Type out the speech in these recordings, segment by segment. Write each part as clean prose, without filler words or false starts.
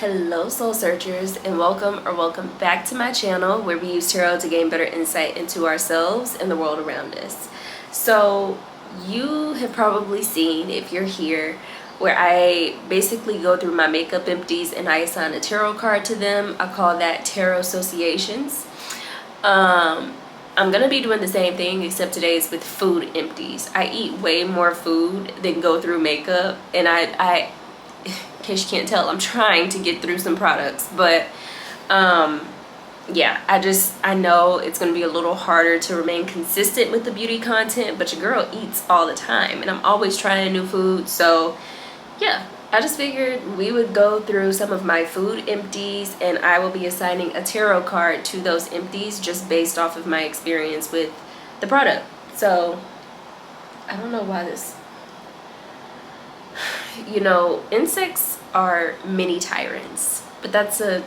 Hello soul searchers, and welcome back to my channel where we use tarot to gain better insight into ourselves and the world around us. So you have probably seen, if you're here, where I basically go through my makeup empties and I assign a tarot card to them. I call that Tarotssociations. I'm gonna be doing the same thing, except today is with food empties. I eat way more food than go through makeup, and I in case you can't tell, I'm trying to get through some products, but yeah, I know it's gonna be a little harder to remain consistent with the beauty content, but your girl eats all the time and I'm always trying new food. So yeah, I just figured we would go through some of my food empties and I will be assigning a tarot card to those empties just based off of my experience with the product. So I don't know why this, you know, insects are mini tyrants, but that's a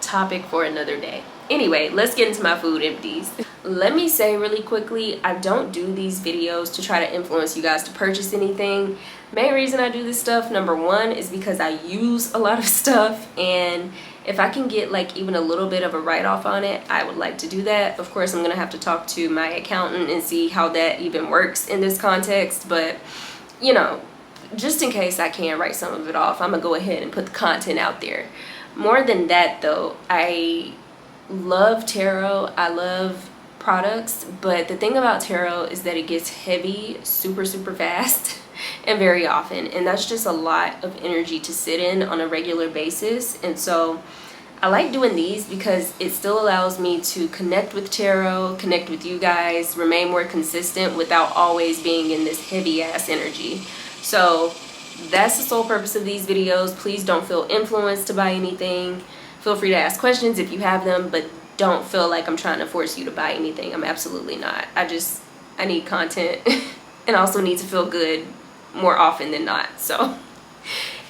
topic for another day. Anyway, let's get into my food empties. Let me say really quickly, I don't do these videos to try to influence you guys to purchase anything. Main reason I do this stuff, number one, is because I use a lot of stuff, and if I can get like even a little bit of a write-off on it, I would like to do that. Of course, I'm gonna have to talk to my accountant and see how that even works in this context, but you know, just in case I can write some of it off, I'm gonna go ahead and put the content out there. More than that though, I love tarot, I love products, but the thing about tarot is that it gets heavy super fast and very often, and that's just a lot of energy to sit in on a regular basis. And so I like doing these because it still allows me to connect with tarot, connect with you guys, remain more consistent without always being in this heavy ass energy. So that's the sole purpose of these videos. Please don't feel influenced to buy anything. Feel free to ask questions if you have them, but don't feel like I'm trying to force you to buy anything. I'm absolutely not. I need content and also need to feel good more often than not. So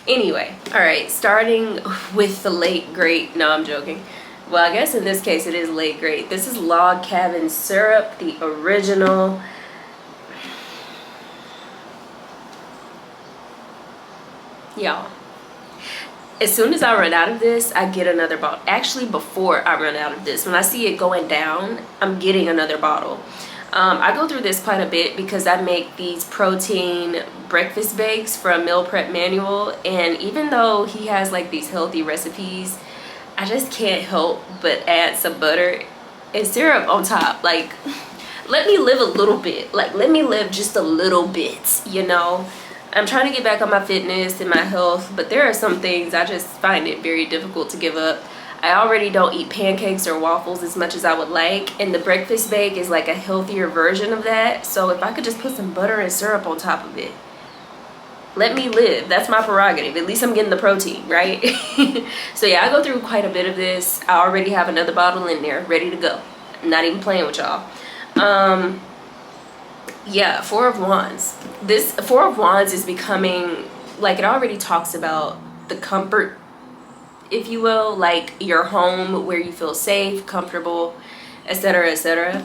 anyway, all right, starting with the late great, no, I'm joking. Well, I guess in this case it is late great. This is Log Cabin Syrup, the original. Y'all, as soon as I run out of this, I get another bottle. Actually, before I run out of this, when I see it going down, I'm getting another bottle. I go through this quite a bit because I make these protein breakfast bakes from Meal Prep Manual, and even though he has like these healthy recipes, I just can't help but add some butter and syrup on top. Like, let me live a little bit. Like, let me live just a little bit, you know? I'm trying to get back on my fitness and my health, but there are some things I just find it very difficult to give up. I already don't eat pancakes or waffles as much as I would like, and the breakfast bake is like a healthier version of that. So if I could just put some butter and syrup on top of it, let me live. That's my prerogative. At least I'm getting the protein, right? So yeah, I go through quite a bit of this. I already have another bottle in there ready to go. I'm not even playing with y'all. Yeah, Four of Wands. This Four of Wands is becoming, like, it already talks about the comfort, if you will, like your home where you feel safe, comfortable, etc., etc.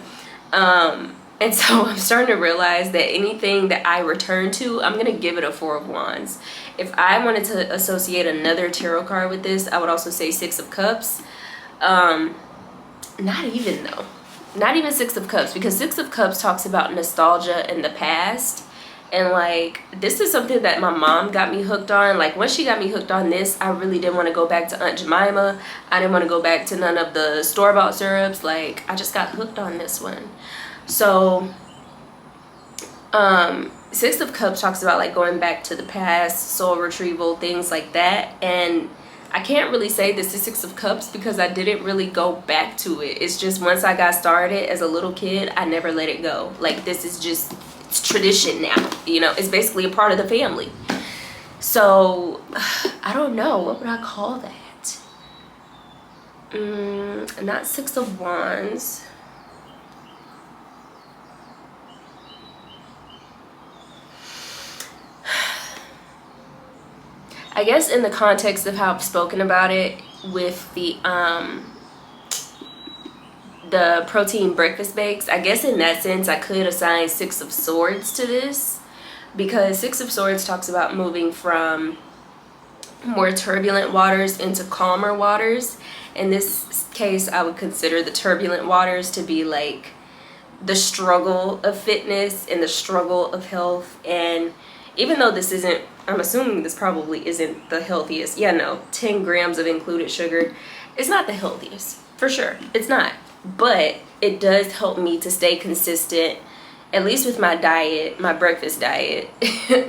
And so I'm starting to realize that anything that I return to, I'm gonna give it a Four of Wands. If I wanted to associate another tarot card with this, I would also say Six of Cups. Not even though. Not even Six of Cups, because Six of Cups talks about nostalgia in the past, and like this is something that my mom got me hooked on. Like once she got me hooked on this, I really didn't want to go back to Aunt Jemima. I didn't want to go back to none of the store-bought syrups. Like I just got hooked on this one. So Six of Cups talks about like going back to the past, soul retrieval, things like that. And I can't really say this is Six of Cups because I didn't really go back to it. It's just once I got started as a little kid, I never let it go. Like this is just, it's tradition now, you know, it's basically a part of the family. So I don't know, what would I call that? Not Six of Wands. I guess in the context of how I've spoken about it with the protein breakfast bakes, I guess in that sense I could assign Six of Swords to this, because Six of Swords talks about moving from more turbulent waters into calmer waters. In this case, I would consider the turbulent waters to be like the struggle of fitness and the struggle of health. And even though this isn't, I'm assuming this probably isn't the healthiest. Yeah, no, 10 grams of included sugar. It's not the healthiest, for sure. It's not. But it does help me to stay consistent, at least with my diet, my breakfast diet,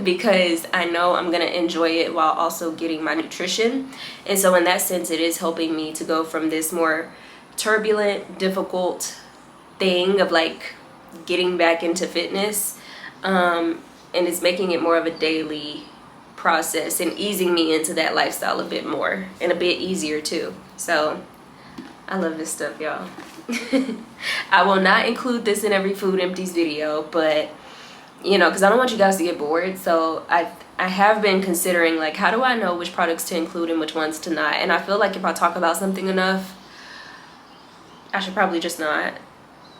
because I know I'm going to enjoy it while also getting my nutrition. And so in that sense, it is helping me to go from this more turbulent, difficult thing of like getting back into fitness, and it's making it more of a daily process and easing me into that lifestyle a bit more and a bit easier too. So I love this stuff, y'all. I will not include this in every Food Empties video, but you know, because I don't want you guys to get bored. So I have been considering like, how do I know which products to include and which ones to not? And I feel like if I talk about something enough, I should probably just not.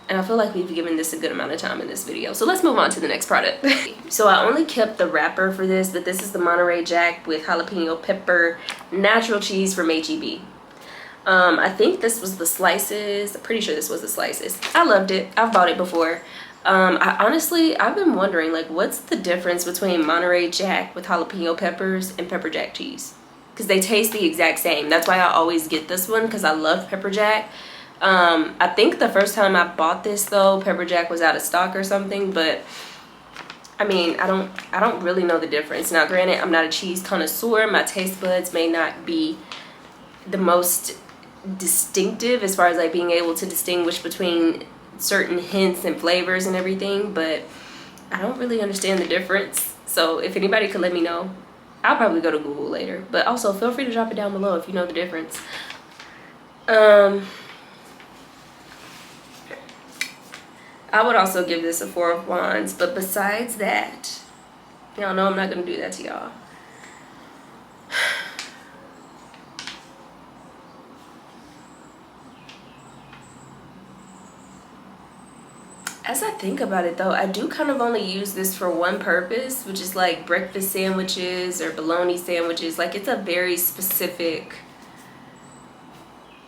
And I feel like we've given this a good amount of time in this video. So let's move on to the next product. So I only kept the wrapper for this, but this is the Monterey Jack with jalapeno pepper natural cheese from H-E-B. I think this was the slices. I'm pretty sure this was the slices. I loved it. I've bought it before. I've been wondering, like, what's the difference between Monterey Jack with jalapeno peppers and pepper jack cheese? Because they taste the exact same. That's why I always get this one, because I love pepper jack. I think the first time I bought this though, pepper jack was out of stock or something, but I mean, I don't really know the difference. Now granted, I'm not a cheese connoisseur. My taste buds may not be the most distinctive as far as like being able to distinguish between certain hints and flavors and everything, but I don't really understand the difference. So if anybody could let me know, I'll probably go to Google later, but also feel free to drop it down below if you know the difference. I would also give this a 4 of Wands, but besides that, y'all know I'm not going to do that to y'all. As I think about it though, I do kind of only use this for one purpose, which is like breakfast sandwiches or bologna sandwiches. Like it's a very specific,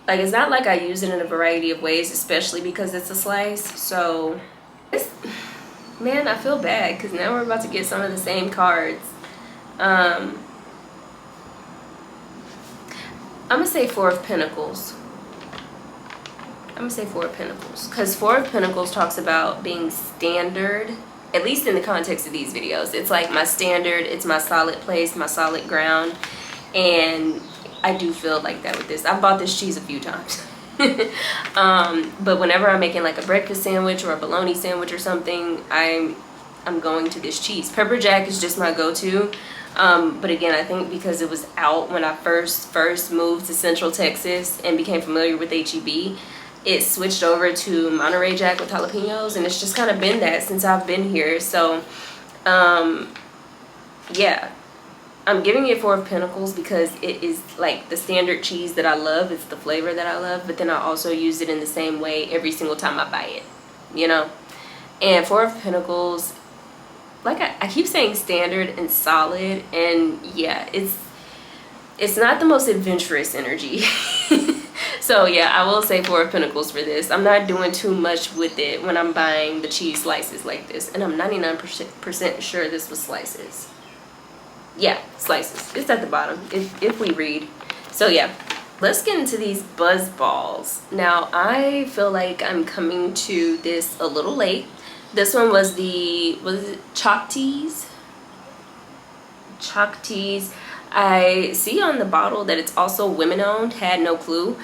like it's not like I use it in a variety of ways, especially because it's a slice. So man, I feel bad because now we're about to get some of the same cards. I'm gonna say 4 of Pentacles. I'm gonna say 4 of Pentacles because 4 of Pentacles talks about being standard, at least in the context of these videos. It's like my standard, it's my solid place, my solid ground, and I do feel like that with this. I've bought this cheese a few times. But whenever I'm making like a breakfast sandwich or a bologna sandwich or something, I'm going to this cheese. Pepper jack is just my go-to. But again, I think because it was out when I first moved to Central Texas and became familiar with H-E-B, it switched over to Monterey Jack with jalapenos, and it's just kind of been that since I've been here. So yeah, I'm giving it 4 of Pentacles because it is like the standard cheese that I love. It's the flavor that I love, but then I also use it in the same way every single time I buy it, you know. And 4 of Pentacles, like I keep saying standard and solid, and yeah, it's not the most adventurous energy. So yeah, I will say 4 of Pentacles for this. I'm not doing too much with it when I'm buying the cheese slices like this, and I'm 99% sure this was slices. Yeah, slices. It's at the bottom if we read. So yeah, let's get into these buzz balls. Now I feel like I'm coming to this a little late. This one was it Chalk Teas? Chalk Teas. I see on the bottle that it's also women owned. Had no clue.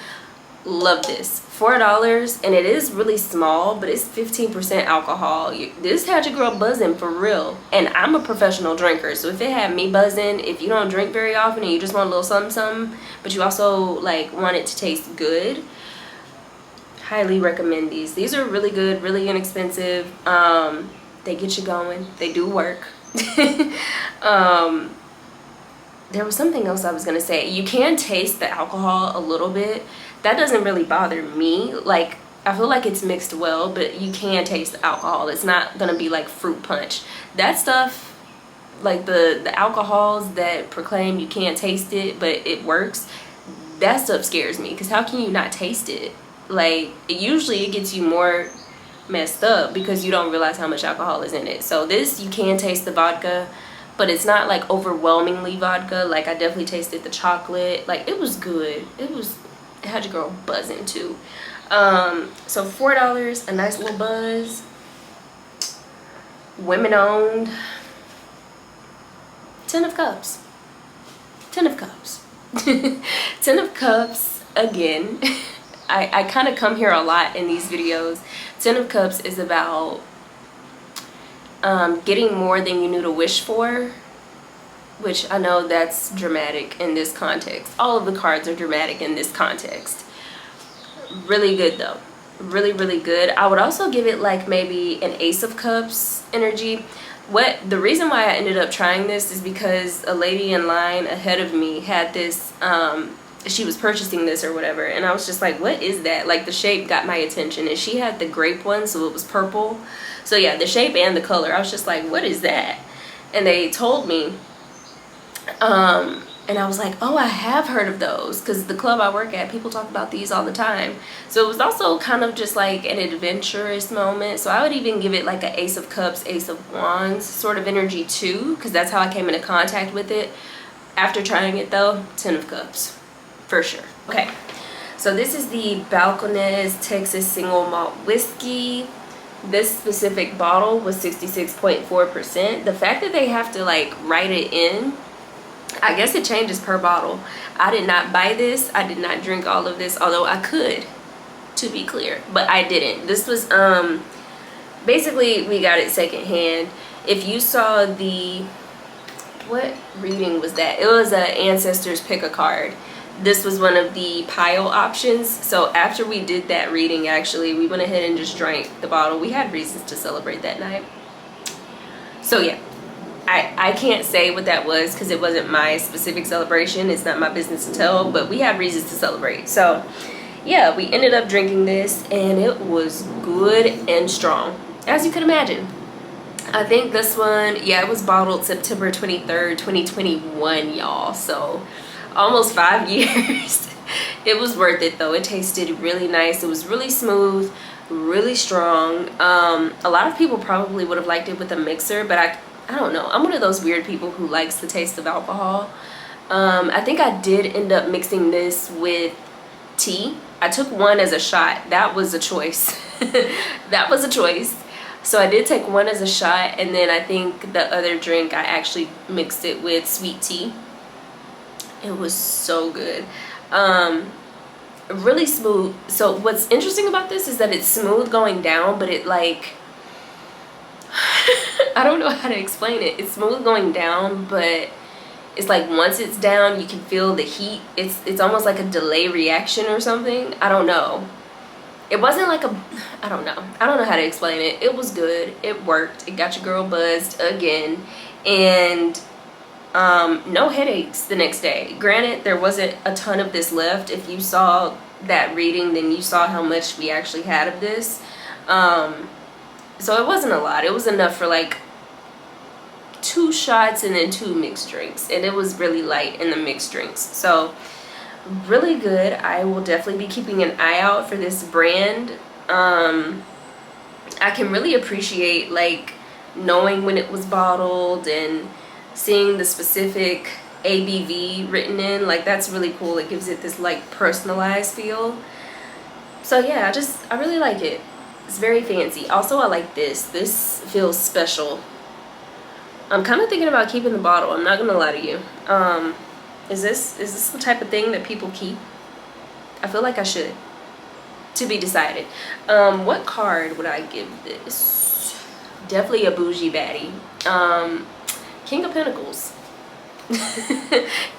Love this. $4, and it is really small, but it's 15% alcohol. This had your girl buzzing for real. And I'm a professional drinker, so if it had me buzzing, if you don't drink very often and you just want a little something, but you also like want it to taste good, highly recommend these. These are really good, really inexpensive. They get you going. They do work. There was something else I was gonna say. You can taste the alcohol a little bit. That doesn't really bother me. Like, I feel like it's mixed well, but you can taste the alcohol. It's not gonna be like fruit punch. That stuff, like the alcohols that proclaim you can't taste it but it works, that stuff scares me, because how can you not taste it? Like, usually it gets you more messed up because you don't realize how much alcohol is in it. So this, you can taste the vodka, but it's not like overwhelmingly vodka. Like, I definitely tasted the chocolate. Like, it was good. It had your girl buzzing too. So $4, a nice little buzz, women owned. 10 of Cups. 10 of Cups. 10 of Cups again. I kind of come here a lot in these videos. 10 of Cups is about getting more than you knew to wish for, which I know that's dramatic in this context. All of the cards are dramatic in this context. Really good though. Really, really good. I would also give it like maybe an Ace of Cups energy. The reason why I ended up trying this is because a lady in line ahead of me had this, she was purchasing this or whatever, and I was just like, what is that? Like, the shape got my attention, and she had the grape one, so it was purple. So yeah, the shape and the color, I was just like, what is that? And they told me, and I was like, oh, I have heard of those, because the club I work at, people talk about these all the time. So it was also kind of just like an adventurous moment. So I would even give it like an Ace of Cups, Ace of Wands sort of energy too, because that's how I came into contact with it. After trying it though, 10 of Cups, for sure. Okay, so this is the Balcones Texas Single Malt Whiskey. This specific bottle was 66.4%. The fact that they have to like write it in, I guess it changes per bottle. I did not buy this. I did not drink all of this, although I could, to be clear, but I didn't. This was basically, we got it secondhand. If you saw the, what reading was that? It was a Ancestors Pick a Card. This was one of the pile options. So after we did that reading, actually, we went ahead and just drank the bottle. We had reasons to celebrate that night. So yeah, I can't say what that was because it wasn't my specific celebration. It's not my business to tell, but we had reasons to celebrate. So yeah, we ended up drinking this and it was good and strong, as you could imagine. I think this one, yeah, it was bottled September 23rd, 2021, y'all. So almost 5 years. It was worth it though. It tasted really nice. It was really smooth, really strong. A lot of people probably would have liked it with a mixer, but I don't know. I'm one of those weird people who likes the taste of alcohol. I think I did end up mixing this with tea. I took one as a shot. That was a choice. That was a choice. So I did take one as a shot, and then I think the other drink I actually mixed it with sweet tea. It was so good. Really smooth. So what's interesting about this is that it's smooth going down, but it like I don't know how to explain it. It's smooth going down, but it's like once it's down, you can feel the heat. It's almost like a delay reaction or something. I don't know. It wasn't like a, I don't know how to explain it. It was good. It worked. It got your girl buzzed again. And no headaches the next day. Granted, there wasn't a ton of this left. If you saw that reading, then you saw how much we actually had of this. So it wasn't a lot. It was enough for like 2 shots and then 2 mixed drinks, and it was really light in the mixed drinks. So really good. I will definitely be keeping an eye out for this brand. I can really appreciate like knowing when it was bottled and seeing the specific ABV written in. Like, that's really cool. It gives it this like personalized feel. So yeah, I really like it. It's very fancy. Also, I like this. This feels special. I'm kind of thinking about keeping the bottle. I'm not gonna lie to you. Is this the type of thing that people keep? I feel like I should. To be decided. What card would I give this? Definitely a bougie baddie. King of Pentacles.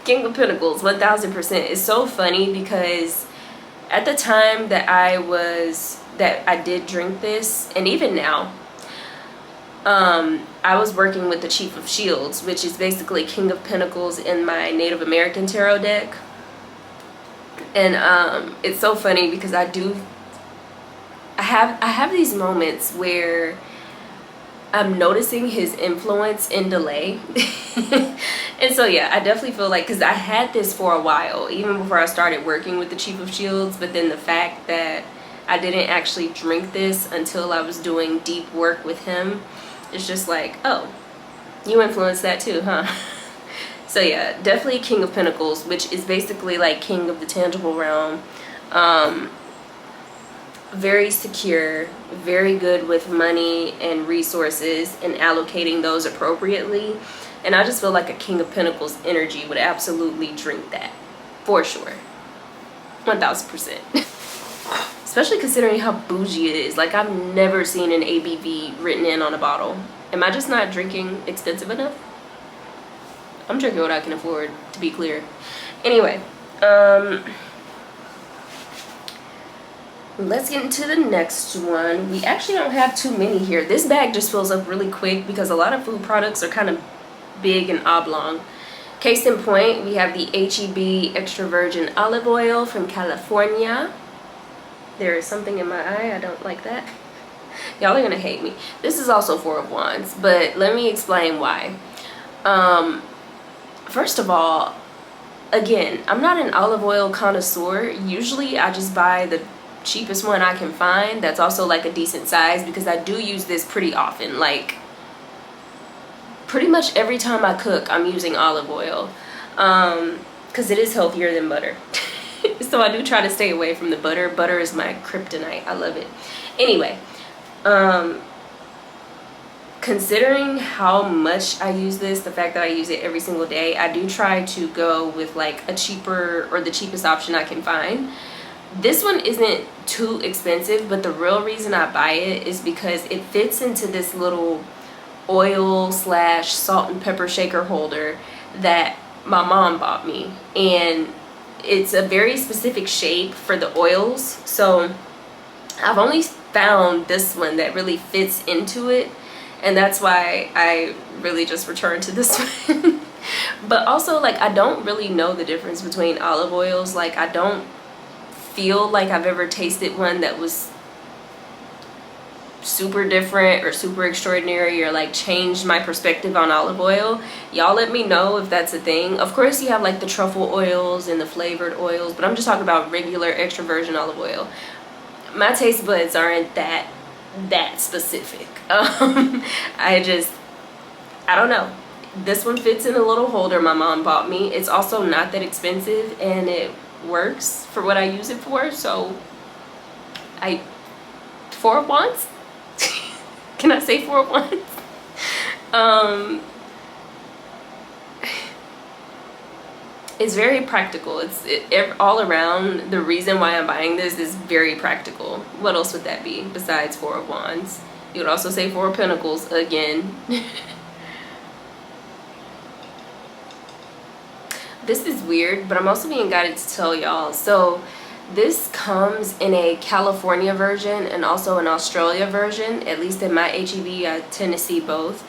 King of Pentacles, 1000%. It's so funny because at the time that I did drink this, and even now, I was working with the Chief of Shields, which is basically King of Pentacles in my Native American tarot deck. And it's so funny because I have these moments where I'm noticing his influence in delay. And so yeah, I definitely feel like, because I had this for a while, even before I started working with the Chief of Shields, but then the fact that I didn't actually drink this until I was doing deep work with him, it's just like, oh, you influenced that too, huh? So yeah, definitely King of Pentacles, which is basically like king of the tangible realm. Very secure, very good with money and resources and allocating those appropriately. And I just feel like a King of Pentacles energy would absolutely drink that, for sure, 1000%. Especially considering how bougie it is. Like, I've never seen an ABV written in on a bottle. Am I just not drinking expensive enough? I'm drinking what I can afford, to be clear. Anyway, let's get into the next one. We actually don't have too many here. This bag just fills up really quick because a lot of food products are kind of big and oblong. Case in point, we have the HEB extra virgin olive oil from California. There is something in my eye, I don't like that. Y'all are gonna hate me. This is also Four of Wands, but let me explain why. First of all, again, I'm not an olive oil connoisseur. Usually I just buy the cheapest one I can find that's also like a decent size, because I do use this pretty often. Like, pretty much every time I cook, I'm using olive oil, because it is healthier than butter. So I do try to stay away from the butter. Butter is my kryptonite. I love it. Anyway, considering how much I use this, the fact that I use it every single day, I do try to go with like a cheaper, or the cheapest option I can find. This one isn't too expensive, but the real reason I buy it is because it fits into this little oil / salt and pepper shaker holder that my mom bought me, and it's a very specific shape for the oils. So I've only found this one that really fits into it, and that's why I really just returned to this one. But also, like, I don't really know the difference between olive oils. Like, I don't feel like I've ever tasted one that was super different or super extraordinary, or like changed my perspective on olive oil. Y'all let me know if that's a thing. Of course you have like the truffle oils and the flavored oils, but I'm just talking about regular extra virgin olive oil. My taste buds aren't that specific. I don't know. This one fits in a little holder my mom bought me. It's also not that expensive, and it works for what I use it for. So Four of Wands. Can I say Four of Wands? It's very practical. All around. The reason why I'm buying this is very practical. What else would that be besides Four of Wands? You would also say Four of Pentacles again. This is weird, but I'm also being guided to tell y'all. So this comes in a California version and also an Australia version. At least in my HEB, I tend to see both.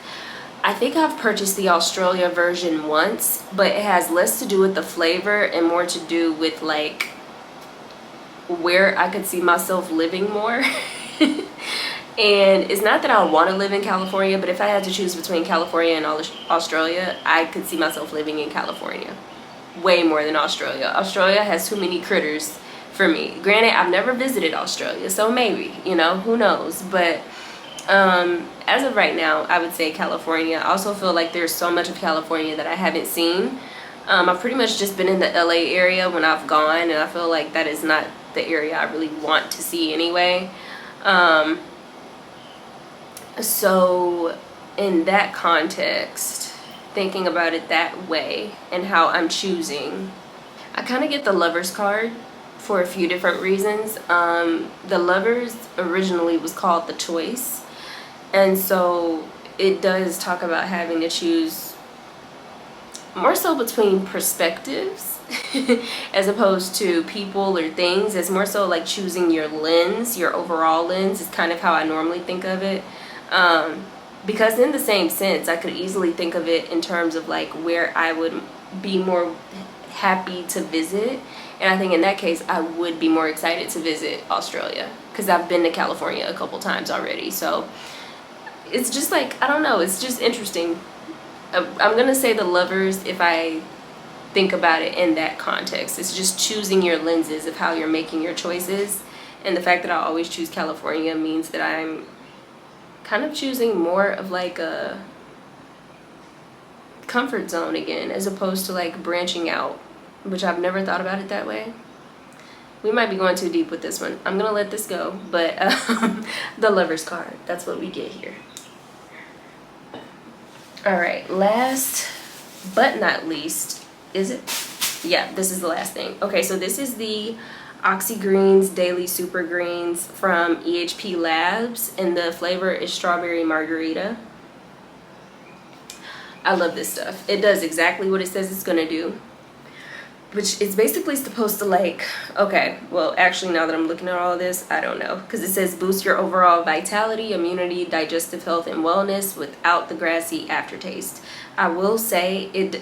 I think I've purchased the Australia version once, but it has less to do with the flavor and more to do with like where I could see myself living more. And it's not that I want to live in California, but if I had to choose between California and Australia, I could see myself living in California way more than Australia. Australia has too many critters for me. Granted, I've never visited Australia, so maybe, you know, who knows. But as of right now, I would say California. I also feel like there's so much of California that I haven't seen. I've pretty much just been in the LA area when I've gone, and I feel like that is not the area I really want to see anyway. So in that context, thinking about it that way and how I'm choosing, I kind of get the Lovers card for a few different reasons. The Lovers originally was called the Choice, and so it does talk about having to choose more so between perspectives as opposed to people or things. It's more so like choosing your lens, your overall lens is kind of how I normally think of it. Because in the same sense, I could easily think of it in terms of like where I would be more happy to visit. And I think in that case, I would be more excited to visit Australia because I've been to California a couple times already. So it's just like, I don't know, it's just interesting. I'm gonna say the Lovers if I think about it in that context. It's just choosing your lenses of how you're making your choices. And the fact that I always choose California means that I'm kind of choosing more of like a comfort zone again, as opposed to like branching out, which I've never thought about it that way. We might be going too deep with this one. I'm gonna let this go, but the Lovers card, that's what we get here. All right, last but not least, is it? Yeah, this is the last thing. Okay, so this is the Oxy Greens Daily Super Greens from EHP Labs, and the flavor is strawberry margarita. I love this stuff. It does exactly what it says it's gonna do, which is basically supposed to like, okay, well, actually, now that I'm looking at all of this, I don't know, because it says boost your overall vitality, immunity, digestive health, and wellness without the grassy aftertaste. I will say it,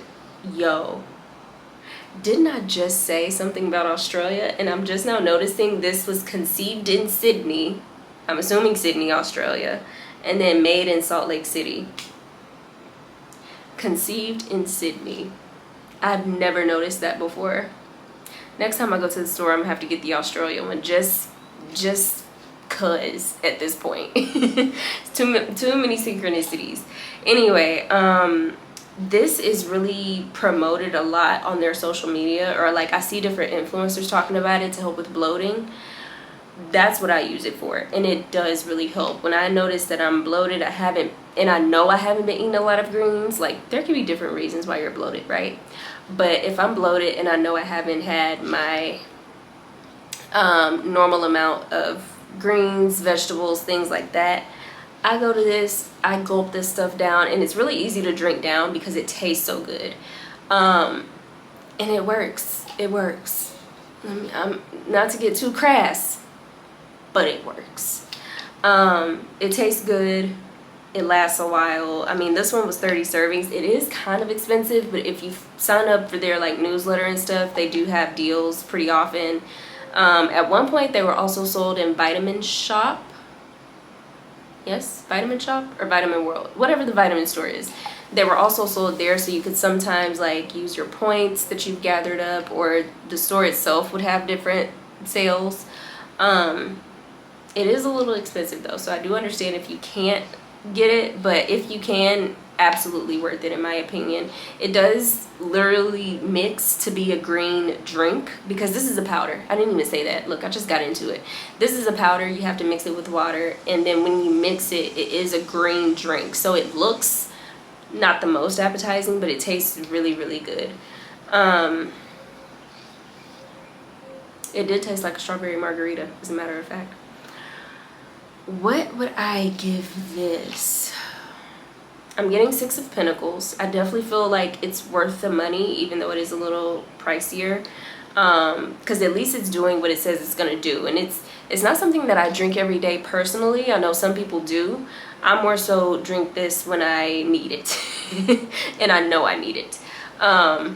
didn't I just say something about Australia? And I'm just now noticing this was conceived in Sydney, I'm assuming Sydney, Australia, and then made in Salt Lake City. Conceived in Sydney. I've never noticed that before. Next time I go to the store, I'm gonna have to get the Australia one, just cause at this point. too many synchronicities. Anyway, this is really promoted a lot on their social media, or like I see different influencers talking about it to help with bloating. That's what I use it for, and it does really help. When I notice that I'm bloated, I know I haven't been eating a lot of greens. Like, there can be different reasons why you're bloated, right? But if I'm bloated and I know I haven't had my normal amount of greens, vegetables, things like that, I go to this, I gulp this stuff down, and it's really easy to drink down because it tastes so good. And it works. It works. I'm not to get too crass, but it works. It tastes good. It lasts a while. I mean, this one was 30 servings. It is kind of expensive, but if you sign up for their like newsletter and stuff, they do have deals pretty often. At one point, they were also sold in Vitamin Shop. Yes, Vitamin Shop or Vitamin World, whatever the vitamin store is. They were also sold there, so you could sometimes like use your points that you've gathered up, or the store itself would have different sales. It is a little expensive though, so I do understand if you can't get it, but if you can, absolutely worth it in my opinion. It does literally mix to be a green drink, because this is a powder. I didn't even say that. Look, I just got into it. This is a powder. You have to mix it with water, and then when you mix it, it is a green drink. So it looks not the most appetizing, but it tastes really, really good. It did taste like a strawberry margarita, as a matter of fact. What would I give this? I'm getting 6 of Pentacles. I definitely feel like it's worth the money, even though it is a little pricier, because at least it's doing what it says it's gonna do. And it's not something that I drink every day personally. I know some people do. I more so drink this when I need it and I know I need it. I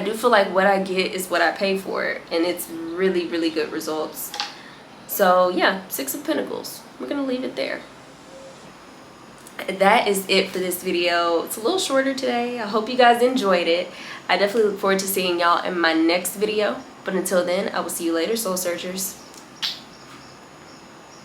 do feel like what I get is what I pay for, and it's really, really good results. So yeah, 6 of Pentacles. We're gonna leave it there. That is it for this video. It's a little shorter today. I hope you guys enjoyed it. I definitely look forward to seeing y'all in my next video. But until then, I will see you later, Soul Searchers.